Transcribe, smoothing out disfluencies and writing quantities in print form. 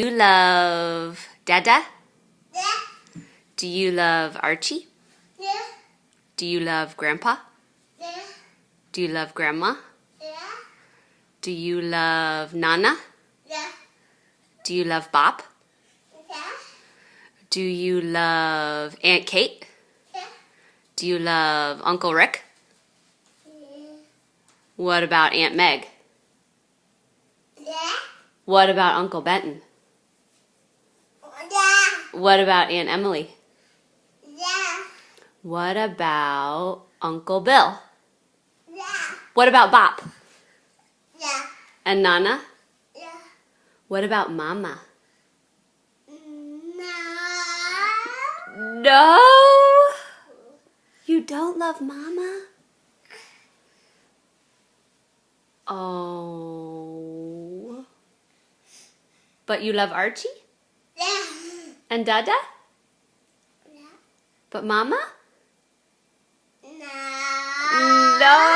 Do you love Dada? Yeah. Do you love Archie? Yeah. Do you love Grandpa? Yeah. Do you love Grandma? Yeah. Do you love Nana? Yeah. Do you love Bop? Yeah. Do you love Aunt Kate? Yeah. Do you love Uncle Rick? Yeah. What about Aunt Meg? Yeah. What about Uncle Benton? Yeah. What about Aunt Emily? Yeah. What about Uncle Bill? Yeah. What about Bop? Yeah. And Nana? Yeah. What about Mama? No. No? You don't love Mama? Oh. But you love Archie? Yeah. And Dada? Yeah. But Mama? No. No.